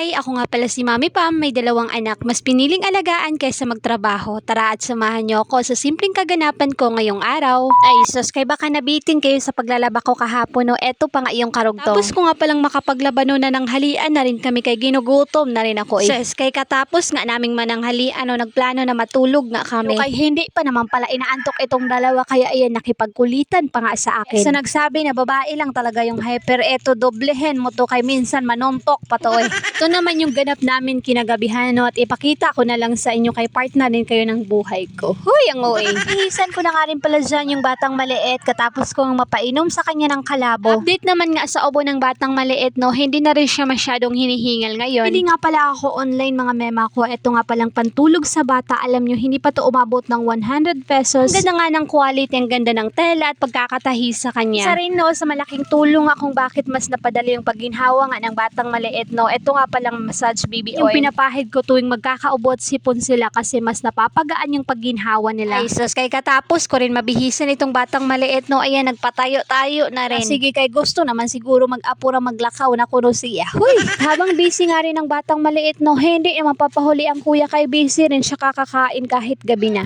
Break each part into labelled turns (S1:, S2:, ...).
S1: Hi! Ako nga pala si Mami Pam, may 2 anak. Mas piniling alagaan kaysa magtrabaho. Tara at samahan niyo ako sa simpleng kaganapan ko ngayong araw. Ay sus, kay baka nabitin kayo sa paglalaba ko kahapon no, eto pa nga iyong karugtong. Tapos ko nga palang makapaglaba no na ng halian na rin kami kay ginugutom na rin ako eh. Sus, kay katapos nga naming mananghalian no, nagplano na matulog nga kami. Kay hindi pa naman pala inaantok itong dalawa kaya ayan nakipagkulitan pa nga sa akin. So nagsabi na babae lang talaga yung hyper, eto doblehin mo to kay minsan manontok pa to eh. Ito naman yung ganap namin kinagabihan no, at ipakita ko na lang sa inyo kay partner din kayo ng buhay ko. Huy, ang OA. Ihisan ko na nga rin pala dyan yung batang maliit katapos kong mapainom sa kanya ng kalabo. Update naman nga sa ubo ng batang maliit no, hindi na rin siya masyadong hinihingal ngayon. Pili nga pala ako online mga mema ko. Ito nga palang pantulog sa bata. Alam nyo, hindi pa to umabot ng 100 pesos. Ang ganda nga ng quality, ang ganda ng tela at pagkakatahi sa kanya. Isa rin no, sa malaking tulong nga kung bakit mas napadali yung pagginhawa nga ng batang maliit no. Ito nga palang massage baby oil. Yung pinapahid ko tuwing magkakaubot sipon sila kasi mas napapagaan yung pagginhawa nila. Ay sus, kay katapos ko rin mabihisan itong batang maliit no. Ayan, nagpatayo-tayo na rin. Sige, kay gusto naman siguro mag-apura maglakaw na kuno siya. Huy, habang busy nga rin ang batang maliit no, hindi naman papahuli ang kuya kay busy rin siya kakakain kahit gabi na.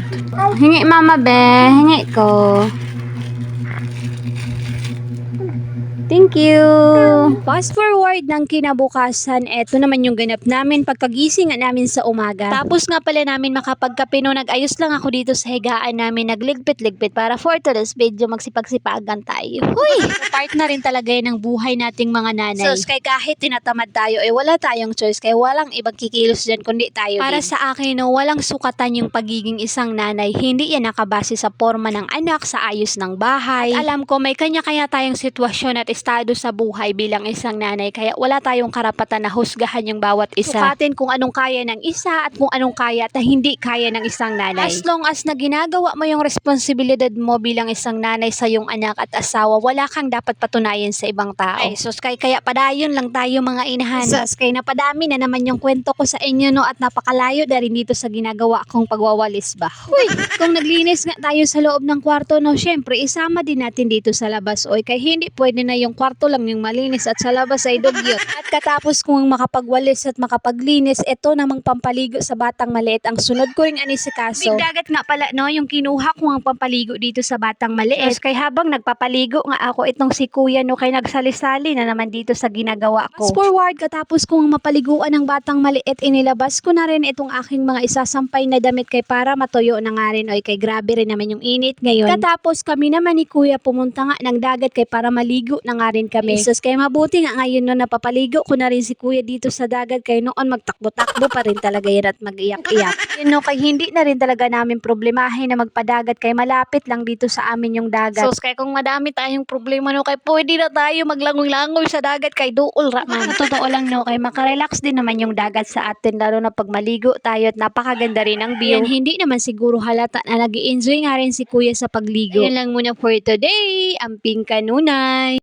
S1: Hingi mama be, hingi ko. Thank you! Fast forward ng kinabukasan, eto naman yung ganap namin pagkagising nga namin sa umaga. Tapos nga pala namin makapagkape no, nag-ayos lang ako dito sa higaan namin, nagligpit-ligpit para for today's video magsipag-sipagan tayo. Huy! Part na rin talaga yan ng buhay nating mga nanay. Sus, kay kahit tinatamad tayo, eh wala tayong choice, kay walang ibang kikilos dyan kundi tayo para din. Sa akin no, walang sukatan yung pagiging isang nanay. Hindi yan nakabase sa forma ng anak, sa ayos ng bahay. At alam ko may kanya-kanya tayong sitwasyon at estado sa buhay bilang isang nanay kaya wala tayong karapatan na husgahan yung bawat isa. Sukatin kung anong kaya ng isa at kung anong kaya at hindi kaya ng isang nanay. As long as na ginagawa mo yung responsibilidad mo bilang isang nanay sa yung anak at asawa, wala kang dapat patunayan sa ibang tao. Ay sus, kaya padayon lang tayo mga inahan. Sus, kay napadami na naman yung kwento ko sa inyo no, at napakalayo na rin dito sa ginagawa kong pagwawalis ba. Huy, kung naglinis nga tayo sa loob ng kwarto no, syempre isama din natin dito sa labas. Oy, kay hindi pwede na yung kwarto lang yung malinis at sa labas ay dugyot. At katapos kong makapagwalis at makapaglinis, ito namang pampaligo sa batang maliit ang sunod ko ring anisikaso. Bigdagat nga pala no, yung kinuha ko ang pampaligo dito sa batang maliit. Kay habang nagpapaligo nga ako, itong si kuya no, kay nagsali-sali na naman dito sa ginagawa ko. Fast forward, katapos kong mapaliguan ng batang maliit, inilabas ko na rin itong aking mga isasampay na damit kay para matuyo na nga rin. Oy, kay grabe rin naman yung init ngayon. Katapos kami naman ni kuya pumunta nga ng dagat kay para maligo na nga rin kami. Isus, kay mabuti nga ngayon no, napapaligo ko na rin si kuya dito sa dagat kay noon magtakbo-takbo pa rin talaga yan at mag-iyak-iyak. Yun no, kay hindi na rin talaga namin problemahin na magpadagat kay malapit lang dito sa amin yung dagat. Sus, kay kung madami tayong problema no, kay pwede na tayo maglangoy-langoy sa dagat kay duol ra man. Totoo lang no, kay makarelax din naman yung dagat sa atin lalo na pag maligo tayo at napakaganda rin ang view. Yan, hindi naman siguro halata na nag-i-enjoy nga rin si kuya sa pagligo. Yan lang muna for today. Amping kanunay!